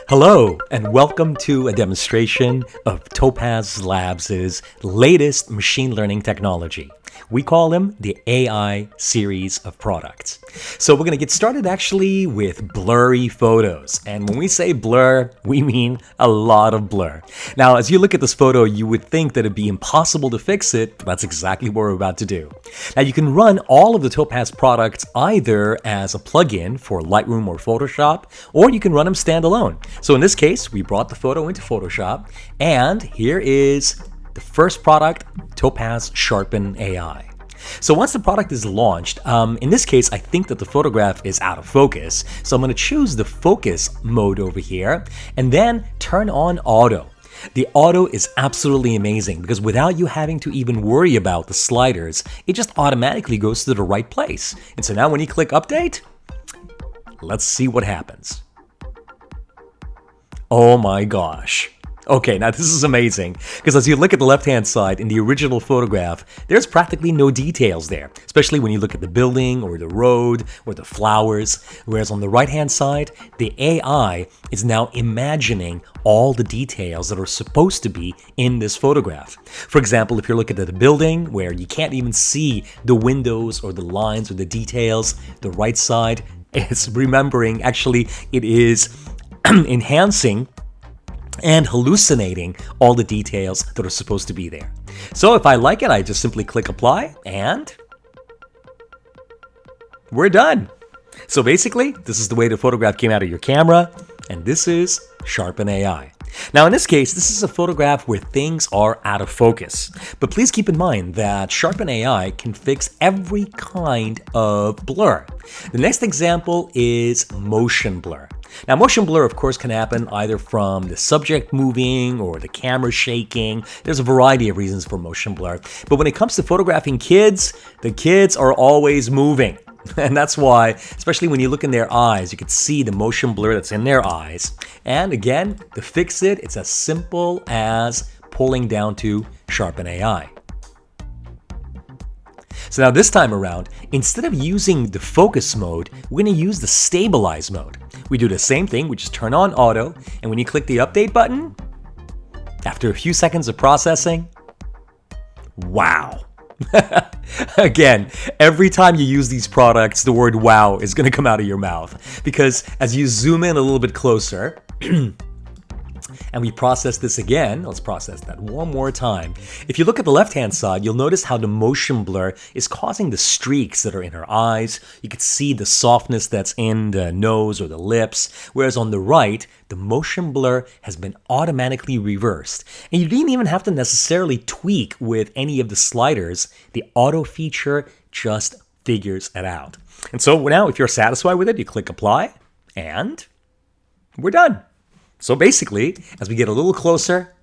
Hello, and welcome to a demonstration of Topaz Labs' latest machine learning technology. We call them the AI series of products. So we're going to get started actually with blurry photos. And when we say blur, we mean a lot of blur. Now, as you look at this photo, you would think that it'd be impossible to fix it, but that's exactly what we're about to do. Now, you can run all of the Topaz products either as a plugin for Lightroom or Photoshop, or you can run them standalone. So in this case, we brought the photo into Photoshop, and here is the first product, Topaz Sharpen AI. So once the product is launched, in this case, I think that the photograph is out of focus. So I'm going to choose the focus mode over here and then turn on auto. The auto is absolutely amazing because without you having to even worry about the sliders, it just automatically goes to the right place. And so now when you click update, let's see what happens. Oh my gosh. Okay, now this is amazing, because as you look at the left-hand side in the original photograph, there's practically no details there, especially when you look at the building or the road or the flowers, whereas on the right-hand side, the AI is now imagining all the details that are supposed to be in this photograph. For example, if you're looking at the building where you can't even see the windows or the lines or the details, the right side is remembering, actually, it is enhancing and hallucinating all the details that are supposed to be there. So if I like it, I just simply click apply and we're done. So basically, this is the way the photograph came out of your camera, and this is Sharpen AI. Now in this case, this is a photograph where things are out of focus. But please keep in mind that Sharpen AI can fix every kind of blur. The next example is motion blur. Now motion blur, of course, can happen either from the subject moving or the camera shaking. There's a variety of reasons for motion blur. But when it comes to photographing kids, the kids are always moving. And that's why, especially when you look in their eyes, you can see the motion blur that's in their eyes. And again, to fix it, it's as simple as pulling down to Sharpen AI. So now this time around, instead of using the focus mode, we're going to use the stabilize mode. We do the same thing, we just turn on auto, and when you click the update button, after a few seconds of processing, wow. Again, every time you use these products, the word wow is going to come out of your mouth. Because as you zoom in a little bit closer, and we process this again, let's process that one more time. If you look at the left-hand side, you'll notice how the motion blur is causing the streaks that are in her eyes. You can see the softness that's in the nose or the lips, whereas on the right, the motion blur has been automatically reversed. And you didn't even have to necessarily tweak with any of the sliders. The auto feature just figures it out. And so now, if you're satisfied with it, you click apply, and we're done. So basically, as we get a little closer,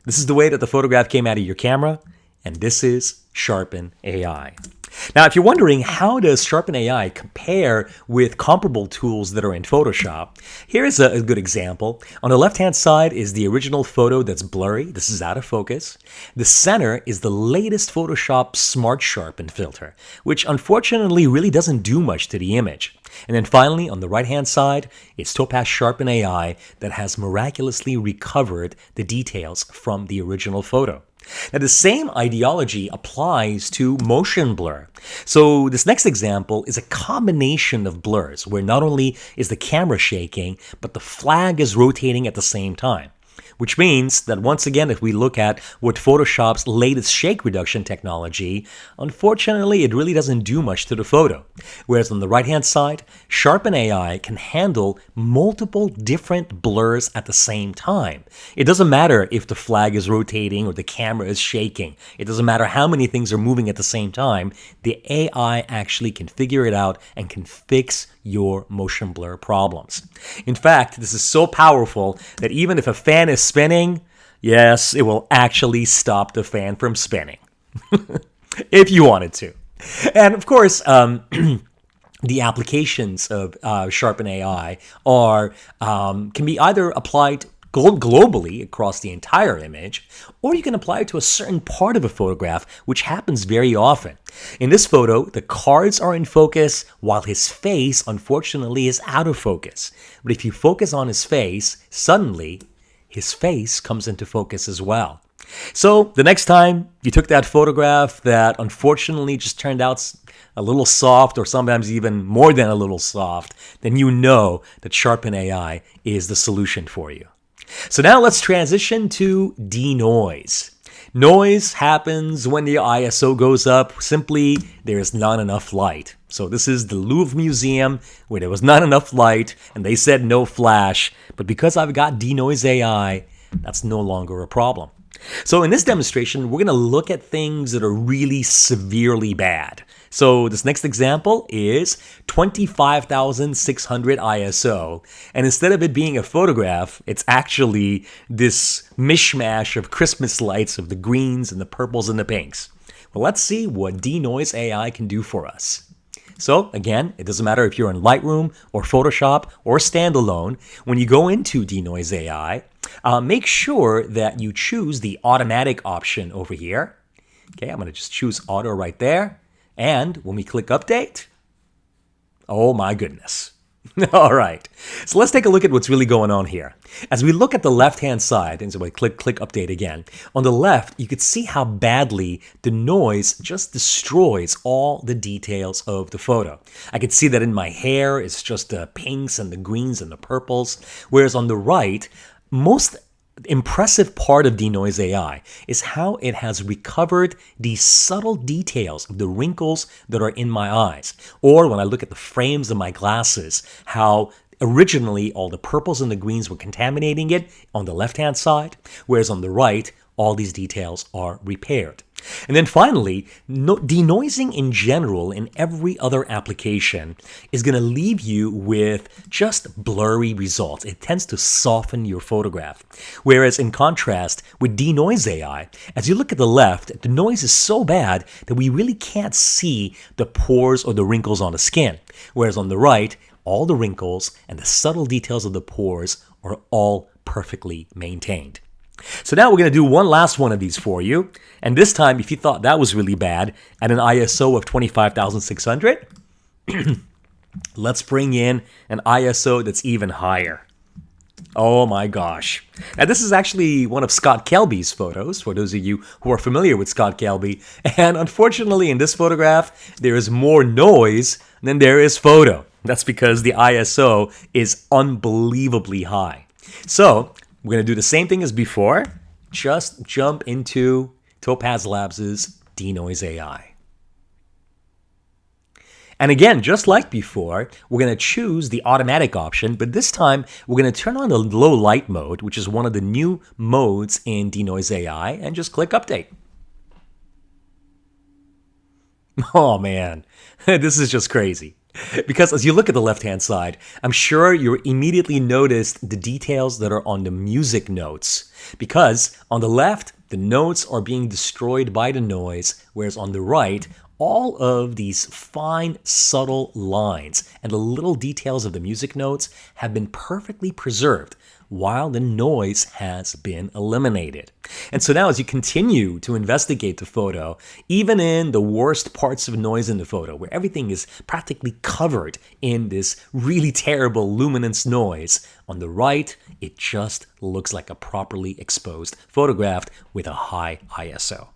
this is the way that the photograph came out of your camera, and this is Sharpen AI. Now, if you're wondering how does Sharpen AI compare with comparable tools that are in Photoshop, here's a good example. On the left-hand side is the original photo that's blurry. This is out of focus. The center is the latest Photoshop Smart Sharpen filter, which unfortunately really doesn't do much to the image. And then finally, on the right-hand side, it's Topaz Sharpen AI that has miraculously recovered the details from the original photo. Now, the same ideology applies to motion blur. So this next example is a combination of blurs where not only is the camera shaking, but the flag is rotating at the same time. Which means that once again, if we look at what Photoshop's latest shake reduction technology, unfortunately, it really doesn't do much to the photo. Whereas on the right-hand side, Sharpen AI can handle multiple different blurs at the same time. It doesn't matter if the flag is rotating or the camera is shaking. It doesn't matter how many things are moving at the same time. The AI actually can figure it out and can fix your motion blur problems. In fact, this is so powerful that even if a fan is spinning, yes, it will actually stop the fan from spinning. If you wanted to. And of course, the applications of Sharpen AI are can be either applied globally across the entire image, or you can apply it to a certain part of a photograph, which happens very often. In this photo, the cards are in focus while his face, unfortunately, is out of focus. But if you focus on his face, suddenly his face comes into focus as well. So the next time you took that photograph that unfortunately just turned out a little soft, or sometimes even more than a little soft, then you know that Sharpen AI is the solution for you. So now let's transition to denoise. Noise happens when the ISO goes up. Simply, there is not enough light. So this is the Louvre Museum where there was not enough light and they said no flash. But because I've got Denoise AI, that's no longer a problem. So in this demonstration, we're going to look at things that are really severely bad. So this next example is 25,600 ISO. And instead of it being a photograph, it's actually this mishmash of Christmas lights of the greens and the purples and the pinks. Well, let's see what Denoise AI can do for us. So again, it doesn't matter if you're in Lightroom or Photoshop or standalone. When you go into Denoise AI, make sure that you choose the automatic option over here. Okay, I'm going to just choose auto right there. And when we click update, oh my goodness. All right, so let's take a look at what's really going on here. As we look at the left-hand side, and so I click update again, on the left, you could see how badly the noise just destroys all the details of the photo. I could see that in my hair, it's just the pinks and the greens and the purples, whereas on the right, most impressive part of Denoise AI is how it has recovered the subtle details of the wrinkles that are in my eyes. Or when I look at the frames of my glasses, how originally all the purples and the greens were contaminating it on the left-hand side, whereas on the right, all these details are repaired. And then finally, denoising in general in every other application is going to leave you with just blurry results. It tends to soften your photograph. Whereas in contrast, with Denoise AI, as you look at the left, the noise is so bad that we really can't see the pores or the wrinkles on the skin. Whereas on the right, all the wrinkles and the subtle details of the pores are all perfectly maintained. So now we're going to do one last one of these for you. And this time, if you thought that was really bad, at an ISO of 25,600, let's bring in an ISO that's even higher. Oh my gosh. Now this is actually one of Scott Kelby's photos, for those of you who are familiar with Scott Kelby. And unfortunately, in this photograph, there is more noise than there is photo. That's because the ISO is unbelievably high. So we're going to do the same thing as before. Just jump into Topaz Labs' Denoise AI. And again, just like before, we're going to choose the automatic option, but this time we're going to turn on the low light mode, which is one of the new modes in Denoise AI, and just click update. Oh man, this is just crazy. Because as you look at the left-hand side, I'm sure you immediately noticed the details that are on the music notes. Because on the left, the notes are being destroyed by the noise, whereas on the right, all of these fine, subtle lines and the little details of the music notes have been perfectly preserved while the noise has been eliminated. And so now as you continue to investigate the photo, even in the worst parts of noise in the photo, where everything is practically covered in this really terrible luminance noise, on the right, it just looks like a properly exposed photograph with a high ISO.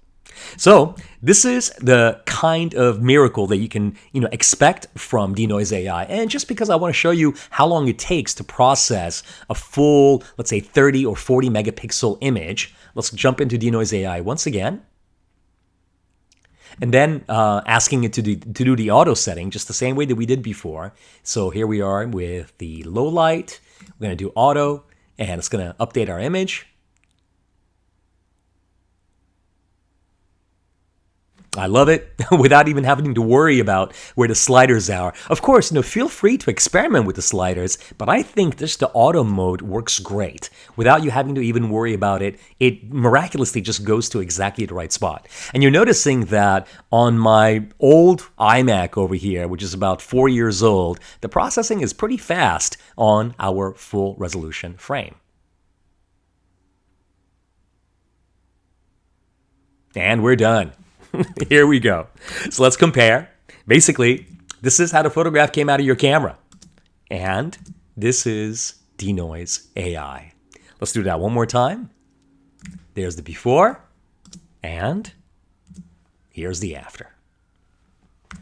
So this is the kind of miracle that you can, expect from Denoise AI. And just because I want to show you how long it takes to process a full, let's say 30 or 40 megapixel image, let's jump into Denoise AI once again. And then asking it to do the auto setting, just the same way that we did before. So here we are with the low light. We're going to do auto, and it's going to update our image. I love it without even having to worry about where the sliders are. Of course, feel free to experiment with the sliders, but I think just the auto mode works great. Without you having to even worry about it, it miraculously just goes to exactly the right spot. And you're noticing that on my old iMac over here, which is about 4 years old, the processing is pretty fast on our full resolution frame. And we're done. Here we go. So let's compare. Basically, this is how the photograph came out of your camera. And this is Denoise AI. Let's do that one more time. There's the before, and here's the after.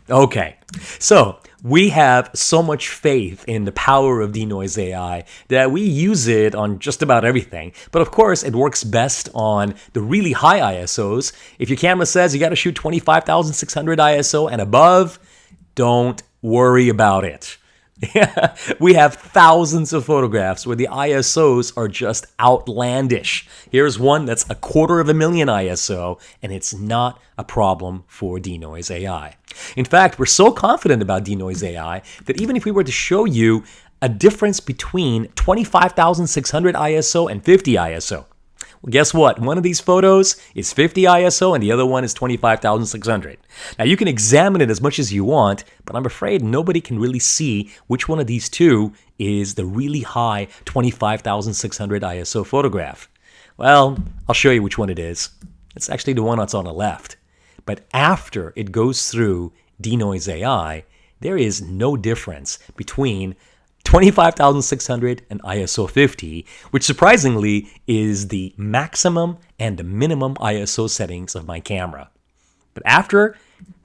Okay, so we have so much faith in the power of Denoise AI that we use it on just about everything. But of course, it works best on the really high ISOs. If your camera says you got to shoot 25,600 ISO and above, don't worry about it. We have thousands of photographs where the ISOs are just outlandish. Here's one that's 250,000 ISO, and it's not a problem for Denoise AI. In fact, we're so confident about Denoise AI that even if we were to show you a difference between 25,600 ISO and 50 ISO, well, guess what? One of these photos is 50 ISO and the other one is 25,600. Now, you can examine it as much as you want, but I'm afraid nobody can really see which one of these two is the really high 25,600 ISO photograph. Well, I'll show you which one it is. It's actually the one that's on the left. But after it goes through Denoise AI, there is no difference between 25,600 and ISO 50, which surprisingly is the maximum and the minimum ISO settings of my camera. But after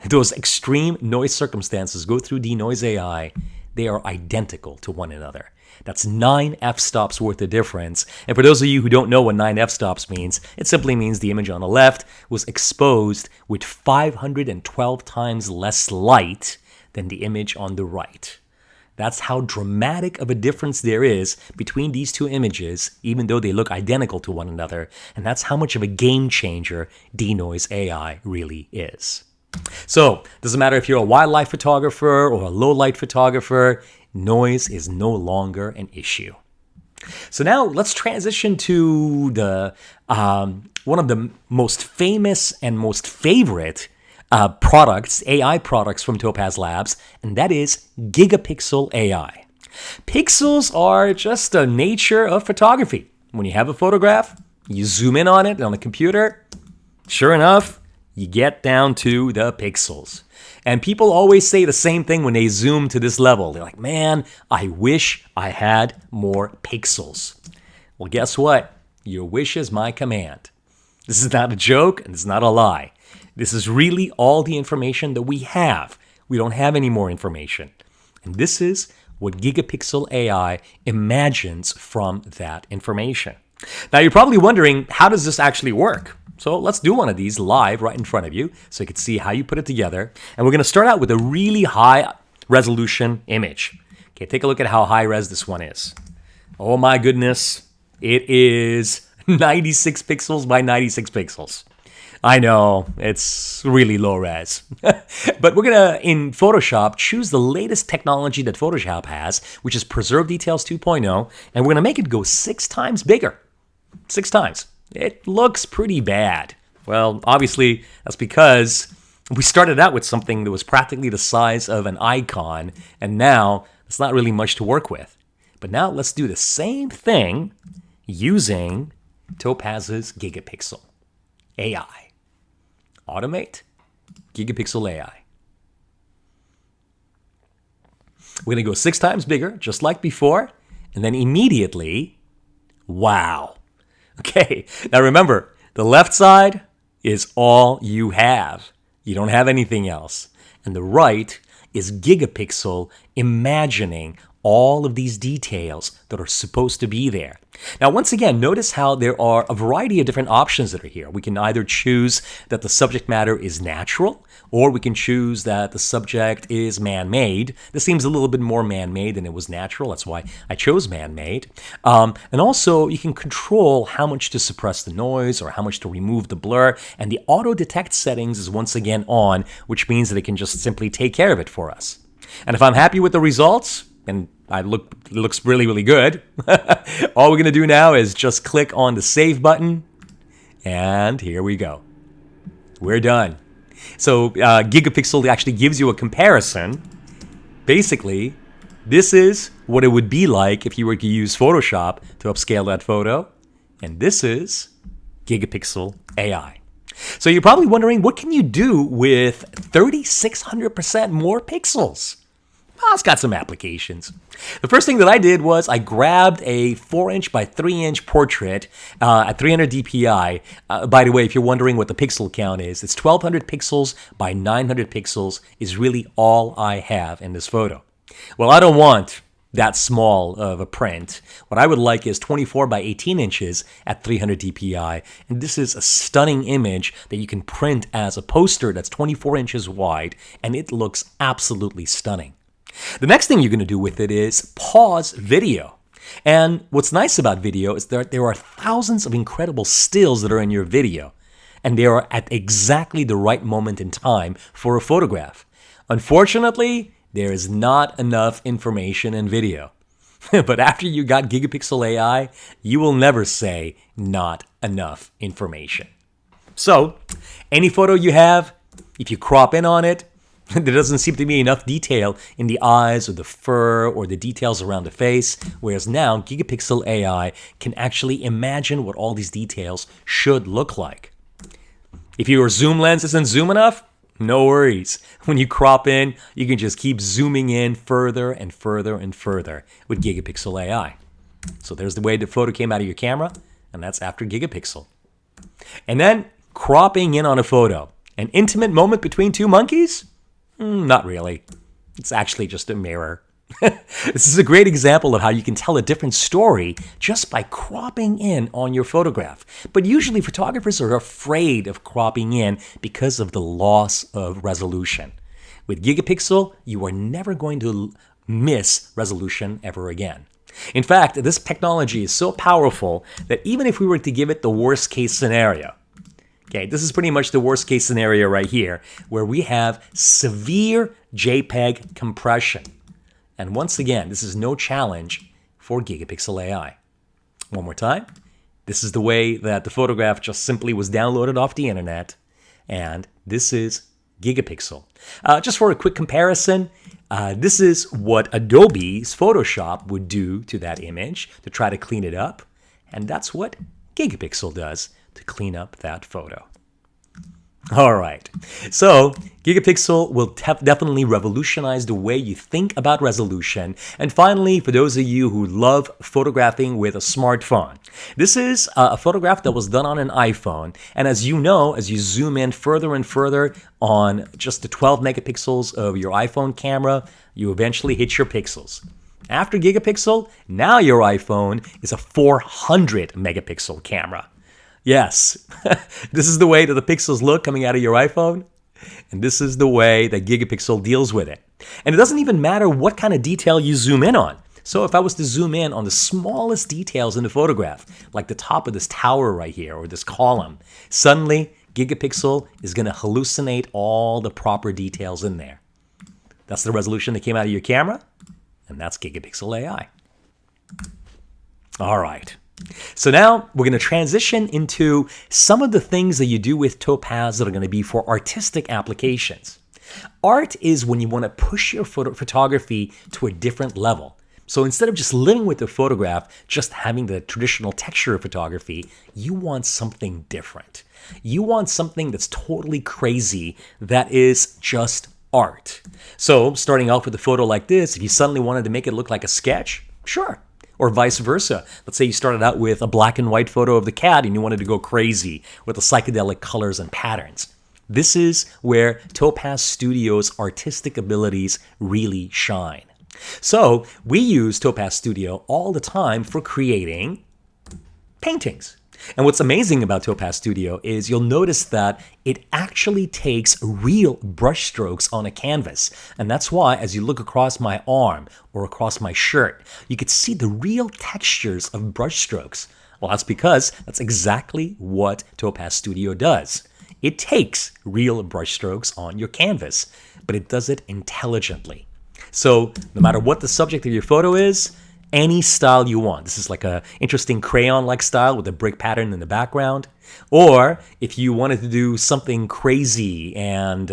those extreme noise circumstances go through Denoise AI, they are identical to one another. That's 9 f-stops worth of difference. And for those of you who don't know what 9 f-stops means, it simply means the image on the left was exposed with 512 times less light than the image on the right. That's how dramatic of a difference there is between these two images, even though they look identical to one another. And that's how much of a game changer Denoise AI really is. So, doesn't matter if you're a wildlife photographer or a low-light photographer, noise is no longer an issue. So now let's transition to the one of the most famous and most favorite products, AI products from Topaz Labs, and that is Gigapixel AI. Pixels are just the nature of photography. When you have a photograph, you zoom in on it on the computer, sure enough, you get down to the pixels. And people always say the same thing when they zoom to this level. They're like, man, I wish I had more pixels. Well, guess what? Your wish is my command. This is not a joke, and it's not a lie. This is really all the information that we have. We don't have any more information. And this is what Gigapixel AI imagines from that information. Now, you're probably wondering, how does this actually work? So let's do one of these live right in front of you so you can see how you put it together. And we're going to start out with a really high resolution image. Okay, take a look at how high res this one is. Oh my goodness, it is 96 pixels by 96 pixels. I know, it's really low res. But we're going to, in Photoshop, choose the latest technology that Photoshop has, which is Preserve Details 2.0, and we're going to make it go 6 times bigger. 6 times. It looks pretty bad. Well, obviously, that's because we started out with something that was practically the size of an icon, and now it's not really much to work with. But now let's do the same thing using Topaz's Gigapixel AI. Automate, Gigapixel AI. We're going to go 6 times bigger, just like before, and then immediately, wow. Okay, now remember, the left side is all you have. You don't have anything else. And the right is Gigapixel imagining all of these details that are supposed to be there. Now, once again, notice how there are a variety of different options that are here. We can either choose that the subject matter is natural, or we can choose that the subject is man-made. This seems a little bit more man-made than it was natural. That's why I chose man-made. And also, you can control how much to suppress the noise or how much to remove the blur. And the auto-detect settings is once again on, which means that it can just simply take care of it for us. And if I'm happy with the results, and it looks really, really good, all we're going to do now is just click on the Save button, and here we go. We're done. So Gigapixel actually gives you a comparison. Basically, this is what it would be like if you were to use Photoshop to upscale that photo, and this is Gigapixel AI. So you're probably wondering, what can you do with 3,600% more pixels? Well, it's got some applications. The first thing that I did was I grabbed a 4-inch by 3-inch portrait at 300 dpi. By the way, if you're wondering what the pixel count is, it's 1,200 pixels by 900 pixels is really all I have in this photo. Well, I don't want that small of a print. What I would like is 24 by 18 inches at 300 dpi, and this is a stunning image that you can print as a poster that's 24 inches wide, and it looks absolutely stunning. The next thing you're going to do with it is pause video. And what's nice about video is that there are thousands of incredible stills that are in your video, and they are at exactly the right moment in time for a photograph. Unfortunately, there is not enough information in video. But after you got Gigapixel AI, you will never say not enough information. So, any photo you have, if you crop in on it, there doesn't seem to be enough detail in the eyes or the fur or the details around the face, whereas now Gigapixel AI can actually imagine what all these details should look like. If your zoom lens isn't zoom enough, no worries. When you crop in, you can just keep zooming in further and further and further with Gigapixel AI. So there's the way the photo came out of your camera, and that's after Gigapixel. And then cropping in on a photo. An intimate moment between two monkeys? Not really. It's actually just a mirror. This is a great example of how you can tell a different story just by cropping in on your photograph. But usually photographers are afraid of cropping in because of the loss of resolution. With Gigapixel, you are never going to miss resolution ever again. In fact, this technology is so powerful that even if we were to give it the worst case scenario, okay, this is pretty much the worst case scenario right here, where we have severe JPEG compression. And once again, this is no challenge for Gigapixel AI. One more time. This is the way that the photograph just simply was downloaded off the internet. And this is Gigapixel. Just for a quick comparison, this is what Adobe's Photoshop would do to that image to try to clean it up. And that's what Gigapixel does to clean up that photo. All right, so Gigapixel will definitely revolutionize the way you think about resolution. And finally, for those of you who love photographing with a smartphone, this is a photograph that was done on an iPhone. And as you know, as you zoom in further and further on just the 12 megapixels of your iPhone camera, you eventually hit your pixels. After Gigapixel, now your iPhone is a 400 megapixel camera. Yes, this is the way that the pixels look coming out of your iPhone, and this is the way that Gigapixel deals with it. And it doesn't even matter what kind of detail you zoom in on. So if I was to zoom in on the smallest details in the photograph, like the top of this tower right here or this column, suddenly Gigapixel is going to hallucinate all the proper details in there. That's the resolution that came out of your camera, and that's Gigapixel AI. All right. So now we're going to transition into some of the things that you do with Topaz that are going to be for artistic applications. Art is when you want to push your photography to a different level. So instead of just living with the photograph, just having the traditional texture of photography, you want something different. You want something that's totally crazy, that is just art. So starting off with a photo like this, if you suddenly wanted to make it look like a sketch, sure. Or vice versa. Let's say you started out with a black and white photo of the cat and you wanted to go crazy with the psychedelic colors and patterns. This is where Topaz Studio's artistic abilities really shine. So we use Topaz Studio all the time for creating paintings. And what's amazing about Topaz Studio is you'll notice that it actually takes real brush strokes on a canvas. And that's why as you look across my arm or across my shirt, you could see the real textures of brush strokes. Well, that's because that's exactly what Topaz Studio does. It takes real brush strokes on your canvas, but it does it intelligently. So no matter what the subject of your photo is, any style you want. This is like an interesting crayon-like style with a brick pattern in the background. Or if you wanted to do something crazy and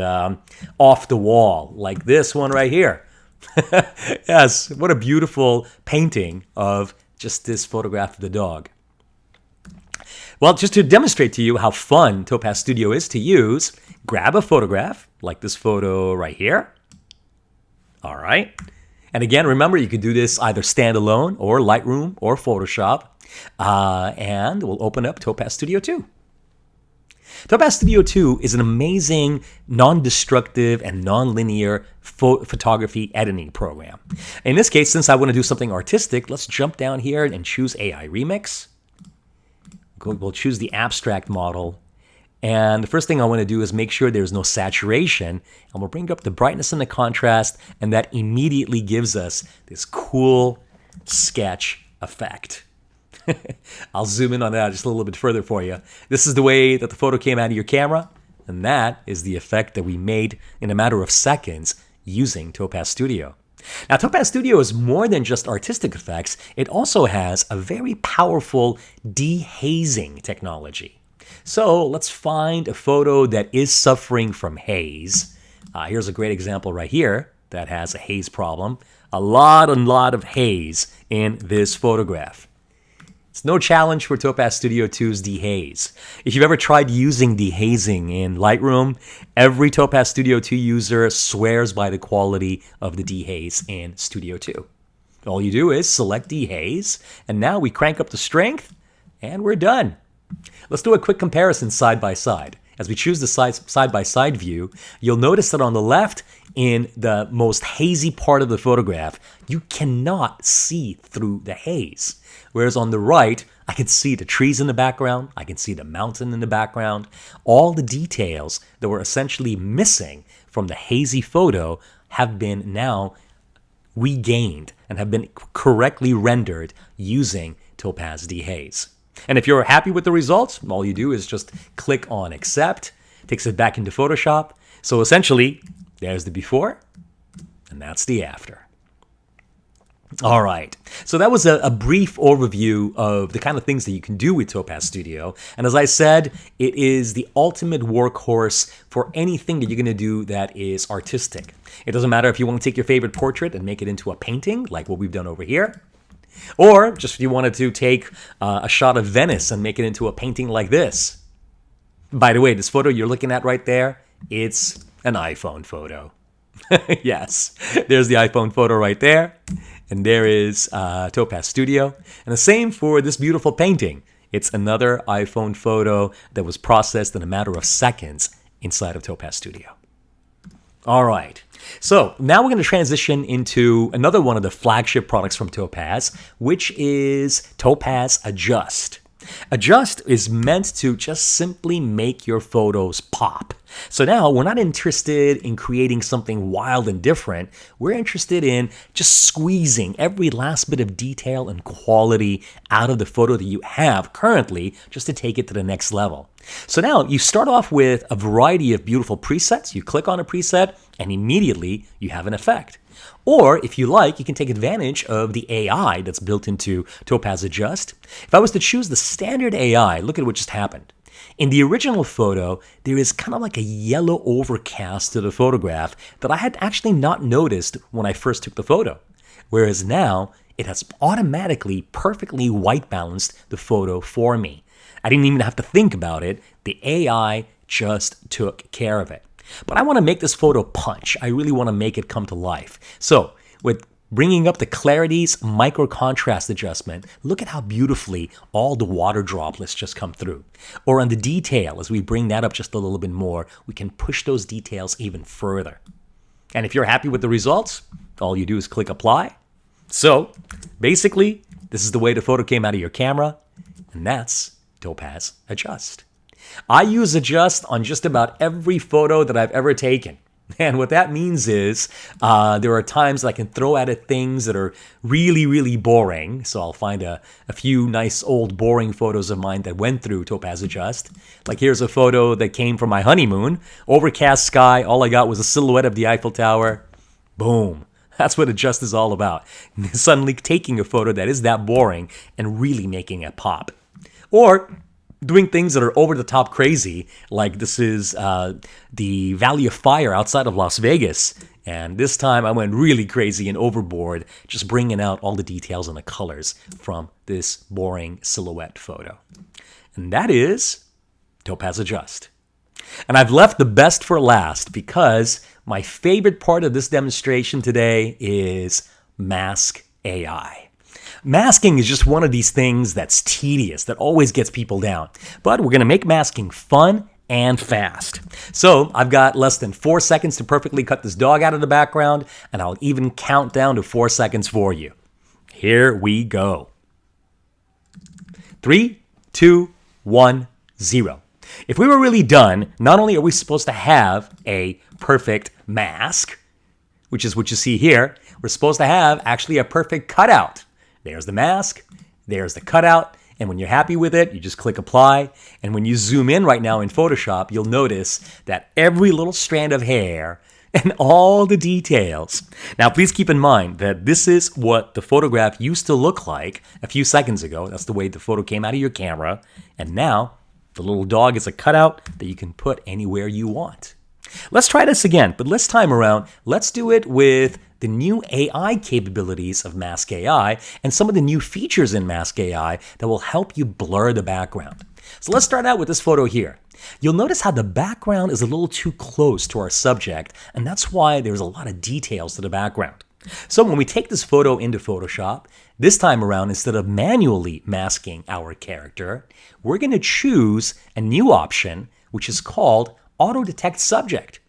off the wall, like this one right here. Yes, what a beautiful painting of just this photograph of the dog. Well, just to demonstrate to you how fun Topaz Studio is to use, grab a photograph, like this photo right here. All right. And again, remember, you can do this either standalone or Lightroom or Photoshop. And we'll open up Topaz Studio 2. Topaz Studio 2 is an amazing, non-destructive, and non-linear photography editing program. In this case, since I want to do something artistic, let's jump down here and choose AI Remix. We'll choose the abstract model. And the first thing I want to do is make sure there's no saturation. And we'll bring up the brightness and the contrast. And that immediately gives us this cool sketch effect. I'll zoom in on that just a little bit further for you. This is the way that the photo came out of your camera. And that is the effect that we made in a matter of seconds using Topaz Studio. Now, Topaz Studio is more than just artistic effects. It also has a very powerful dehazing technology. So let's find a photo that is suffering from haze. Here's a great example right here that has a haze problem. A lot of haze in this photograph. It's no challenge for Topaz Studio 2's dehaze. If you've ever tried using dehazing in Lightroom, every Topaz Studio 2 user swears by the quality of the dehaze in Studio 2. All you do is select dehaze, and now we crank up the strength, and we're done. Let's do a quick comparison side by side. As we choose the side-by-side view, you'll notice that on the left, in the most hazy part of the photograph, you cannot see through the haze. Whereas on the right, I can see the trees in the background, I can see the mountain in the background. All the details that were essentially missing from the hazy photo have been now regained and have been correctly rendered using Topaz Dehaze. And if you're happy with the results, all you do is just click on Accept, takes it back into Photoshop. So essentially, there's the before, and that's the after. All right, so that was a brief overview of the kind of things that you can do with Topaz Studio. And as I said, it is the ultimate workhorse for anything that you're going to do that is artistic. It doesn't matter if you want to take your favorite portrait and make it into a painting, like what we've done over here, or just if you wanted to take a shot of Venice and make it into a painting like this. By the way, this photo you're looking at right there, it's an iPhone photo. Yes, there's the iPhone photo right there. And there is Topaz Studio. And the same for this beautiful painting. It's another iPhone photo that was processed in a matter of seconds inside of Topaz Studio. All right. So now we're going to transition into another one of the flagship products from Topaz, which is Topaz Adjust. Adjust is meant to just simply make your photos pop. So now we're not interested in creating something wild and different. We're interested in just squeezing every last bit of detail and quality out of the photo that you have currently just to take it to the next level. So now you start off with a variety of beautiful presets. You click on a preset and immediately you have an effect. Or if you like, you can take advantage of the AI that's built into Topaz Adjust. If I was to choose the standard AI, look at what just happened. In the original photo, there is kind of like a yellow overcast to the photograph that I had actually not noticed when I first took the photo. Whereas now, it has automatically perfectly white balanced the photo for me. I didn't even have to think about it. The AI just took care of it. But I want to make this photo punch. I really want to make it come to life. So with bringing up the Clarity's micro contrast adjustment, look at how beautifully all the water droplets just come through. Or on the detail, as we bring that up just a little bit more, we can push those details even further. And if you're happy with the results, all you do is click apply. So basically, this is the way the photo came out of your camera, and that's Topaz Adjust. I use Adjust on just about every photo that I've ever taken. And what that means is there are times that I can throw at it things that are really, really boring. So I'll find a few nice old boring photos of mine that went through Topaz Adjust. Like here's a photo that came from my honeymoon. Overcast sky, all I got was a silhouette of the Eiffel Tower. Boom. That's what Adjust is all about. Suddenly taking a photo that is that boring and really making it pop. Or doing things that are over the top crazy, like this is the Valley of Fire outside of Las Vegas. And this time I went really crazy and overboard, just bringing out all the details and the colors from this boring silhouette photo. and that is Topaz Adjust. And I've left the best for last because my favorite part of this demonstration today is Mask AI. Masking is just one of these things that's tedious, that always gets people down. But we're going to make masking fun and fast. So I've got less than 4 seconds to perfectly cut this dog out of the background, and I'll even count down to 4 seconds for you. Here we go. 3, 2, 1, 0. If we were really done, not only are we supposed to have a perfect mask, which is what you see here, we're supposed to have actually a perfect cutout. There's the mask, there's the cutout, and when you're happy with it, you just click apply. And when you zoom in right now in Photoshop, you'll notice that every little strand of hair and all the details. Now, please keep in mind that this is what the photograph used to look like a few seconds ago. That's the way the photo came out of your camera. And now, the little dog is a cutout that you can put anywhere you want. Let's try this again, but this time around, let's do it with the new AI capabilities of Mask AI and some of the new features in Mask AI that will help you blur the background. So let's start out with this photo here. You'll notice how the background is a little too close to our subject, and that's why there's a lot of details to the background. So when we take this photo into Photoshop, this time around, instead of manually masking our character, we're going to choose a new option, which is called Auto Detect Subject.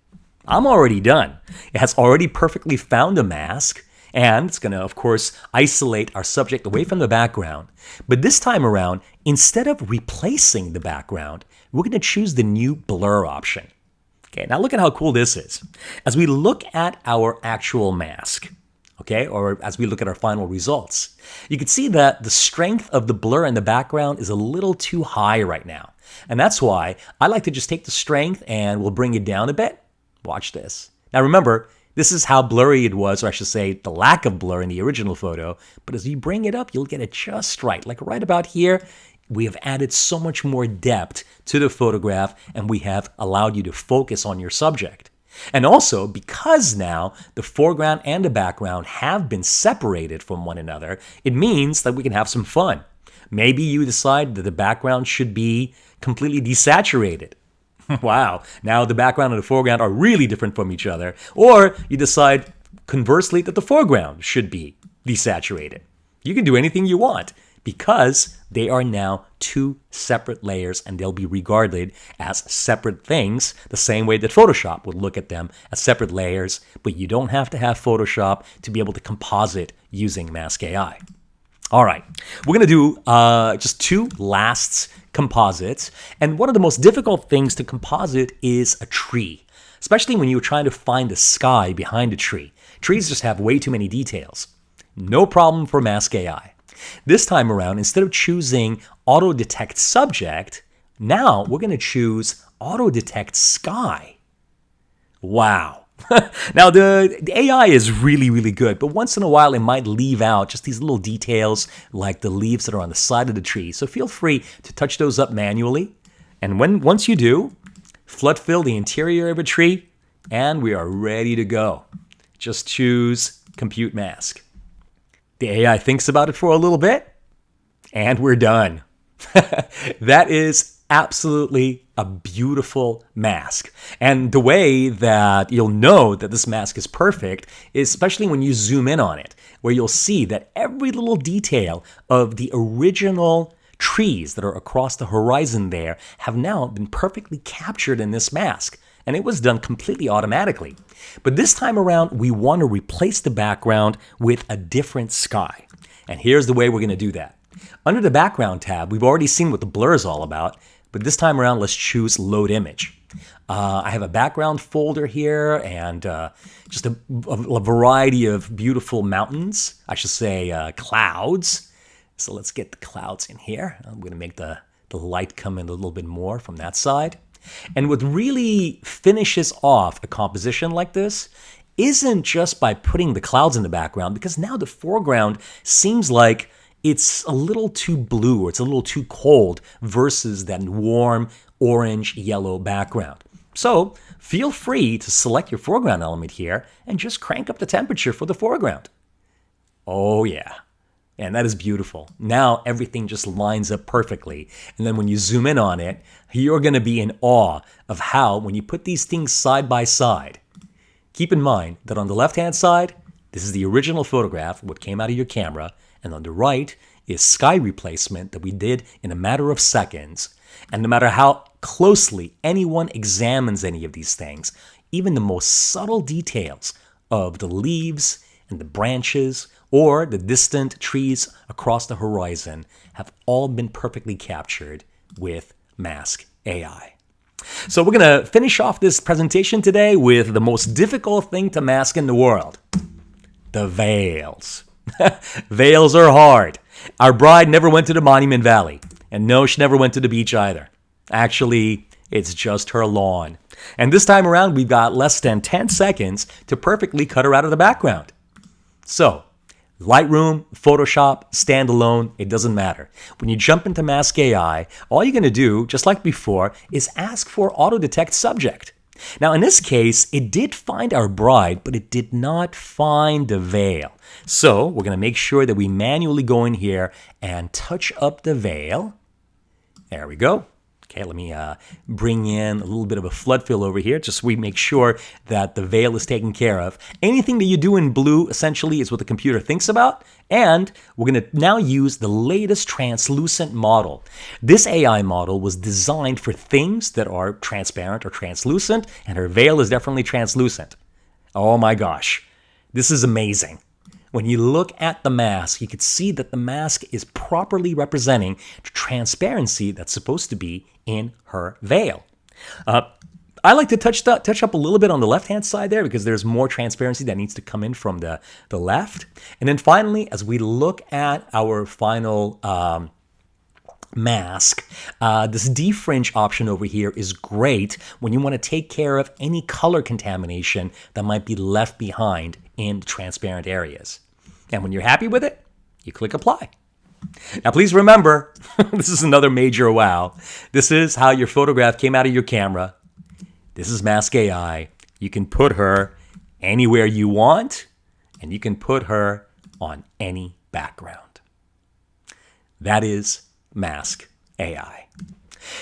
I'm already done. It has already perfectly found a mask, and it's going to, of course, isolate our subject away from the background. But this time around, instead of replacing the background, we're going to choose the new blur option. Okay, now look at how cool this is. As we look at our actual mask, okay, or as we look at our final results, you can see that the strength of the blur in the background is a little too high right now. And that's why I like to just take the strength and we'll bring it down a bit. Watch this. Now remember, this is how blurry it was, or I should say the lack of blur in the original photo. But as you bring it up, you'll get it just right. Like right about here, we have added so much more depth to the photograph and we have allowed you to focus on your subject. And also, because now the foreground and the background have been separated from one another, it means that we can have some fun. Maybe you decide that the background should be completely desaturated. Wow, now the background and the foreground are really different from each other. Or you decide, conversely, that the foreground should be desaturated. You can do anything you want because they are now two separate layers and they'll be regarded as separate things, the same way that Photoshop would look at them as separate layers, but you don't have to have Photoshop to be able to composite using Mask AI. All right, we're going to do just two last composites. And one of the most difficult things to composite is a tree, especially when you're trying to find the sky behind a tree. Trees just have way too many details. No problem for Mask AI. This time around, instead of choosing Auto Detect Subject, now we're going to choose Auto Detect Sky. Wow. Now, the AI is really, really good, but once in a while it might leave out just these little details like the leaves that are on the side of the tree. So feel free to touch those up manually. And once you do, flood fill the interior of a tree, and we are ready to go. Just choose Compute Mask. The AI thinks about it for a little bit, and we're done. That is absolutely a beautiful mask. And the way that you'll know that this mask is perfect is especially when you zoom in on it, where you'll see that every little detail of the original trees that are across the horizon there have now been perfectly captured in this mask. And it was done completely automatically. But this time around, we want to replace the background with a different sky. And here's the way we're going to do that. Under the Background tab, we've already seen what the blur is all about. But this time around, let's choose Load Image. I have a background folder here and just a variety of beautiful mountains. I should say clouds. So let's get the clouds in here. I'm going to make the light come in a little bit more from that side. And what really finishes off a composition like this isn't just by putting the clouds in the background, because now the foreground seems like it's a little too blue or it's a little too cold versus that warm orange yellow background. So feel free to select your foreground element here and just crank up the temperature for the foreground. Oh yeah, And that is beautiful. Now everything just lines up perfectly. And then when you zoom in on it, you're going to be in awe of how, when you put these things side by side, keep in mind that on the left-hand side, this is the original photograph, what came out of your camera, and on the right is sky replacement that we did in a matter of seconds. And no matter how closely anyone examines any of these things, even the most subtle details of the leaves and the branches or the distant trees across the horizon have all been perfectly captured with Mask AI. So we're going to finish off this presentation today with the most difficult thing to mask in the world, the veils. Veils are hard. Our bride never went to the Monument Valley, and no, she never went to the beach either. Actually, it's just her lawn. And this time around, we've got less than 10 seconds to perfectly cut her out of the background. So, Lightroom, Photoshop, standalone, it doesn't matter. When you jump into Mask AI, all you're going to do, just like before, is ask for auto-detect subject. Now, in this case, it did find our bride, but it did not find the veil. So, we're going to make sure that we manually go in here and touch up the veil. There we go. Okay, let me bring in a little bit of a flood fill over here, just so we make sure that the veil is taken care of. Anything that you do in blue, essentially, is what the computer thinks about. And we're going to now use the latest translucent model. This AI model was designed for things that are transparent or translucent, and her veil is definitely translucent. Oh my gosh, this is amazing. When you look at the mask, you can see that the mask is properly representing the transparency that's supposed to be in her veil. I like to touch up a little bit on the left-hand side there because there's more transparency that needs to come in from the left. And then finally, as we look at our final mask, this defringe option over here is great when you want to take care of any color contamination that might be left behind in transparent areas. And when you're happy with it, you click apply. Now please remember, this is another major wow. This is how your photograph came out of your camera. This is Mask AI. You can put her anywhere you want, and you can put her on any background. That is Mask AI.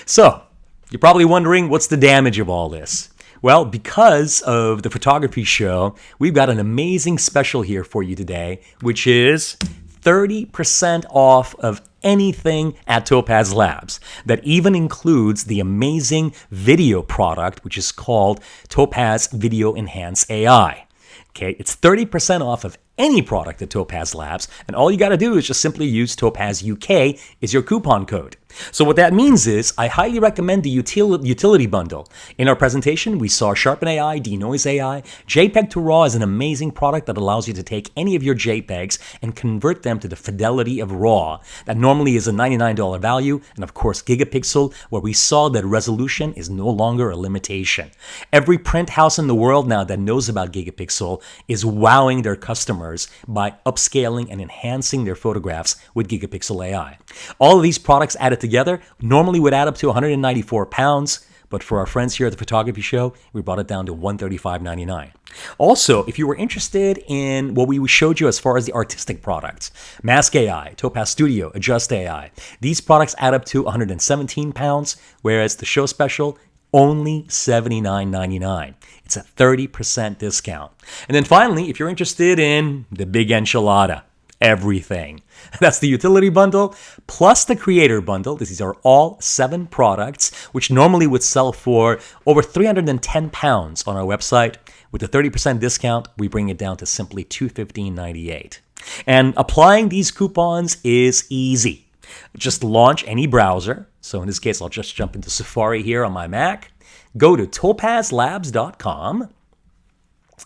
So, you're probably wondering, what's the damage of all this? Well, because of the photography show, we've got an amazing special here for you today, which is 30% off of anything at Topaz Labs. That even includes the amazing video product, which is called Topaz Video Enhance AI. Okay, it's 30% off of any product at Topaz Labs, and all you got to do is just simply use Topaz UK is your coupon code. So what that means is I highly recommend the utility bundle. In our presentation, we saw Sharpen AI, Denoise AI. JPEG to RAW is an amazing product that allows you to take any of your JPEGs and convert them to the fidelity of RAW. That normally is a $99 value, and of course Gigapixel, where we saw that resolution is no longer a limitation. Every print house in the world now that knows about Gigapixel is wowing their customers by upscaling and enhancing their photographs with Gigapixel AI. All of these products added together normally would add up to 194 pounds, but for our friends here at the photography show, we brought it down to $135.99. Also, if you were interested in what we showed you as far as the artistic products, Mask AI, Topaz Studio, Adjust AI, these products add up to 117 pounds, whereas the show special, only $79.99. It's a 30% discount. And then finally, if you're interested in the big enchilada, everything, that's the utility bundle plus the creator bundle. These are all 7 products, which normally would sell for over 310 pounds on our website. With the 30% discount, we bring it down to simply $215.98. And applying these coupons is easy. Just launch any browser. So in this case, I'll just jump into Safari here on my Mac. Go to topazlabs.com,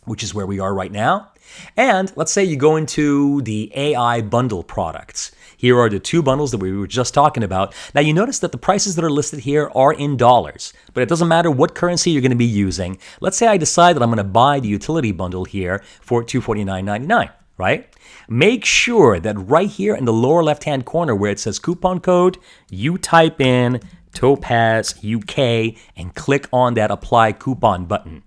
which is where we are right now. And let's say you go into the AI bundle products. Here are the 2 bundles that we were just talking about. Now you notice that the prices that are listed here are in dollars, but it doesn't matter what currency you're going to be using. Let's say I decide that I'm going to buy the utility bundle here for $249.99, right? Make sure that right here in the lower left-hand corner where it says coupon code, you type in Topaz UK and click on that apply coupon button.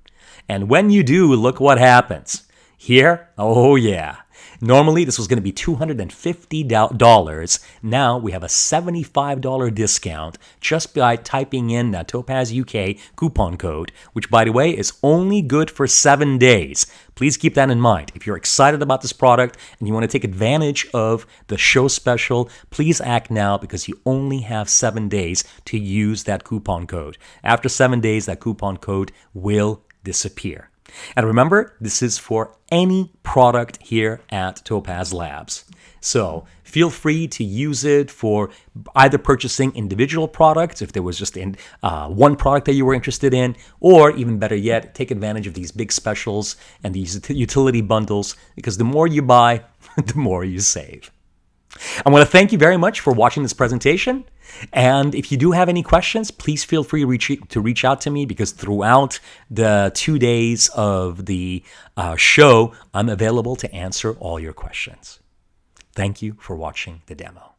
And when you do, look what happens. Here, oh yeah, Normally, this was going to be $250. Now we have a $75 discount just by typing in that Topaz UK coupon code, which, by the way, is only good for 7 days. Please keep that in mind. If you're excited about this product and you want to take advantage of the show special, please act now because you only have 7 days to use that coupon code. After 7 days, that coupon code will disappear. And remember, this is for any product here at Topaz Labs. So feel free to use it for either purchasing individual products, if there was just one product that you were interested in, or even better yet, take advantage of these big specials and these utility bundles, because the more you buy, the more you save. I want to thank you very much for watching this presentation. And if you do have any questions, please feel free to reach out to me, because throughout the 2 days of the show, I'm available to answer all your questions. Thank you for watching the demo.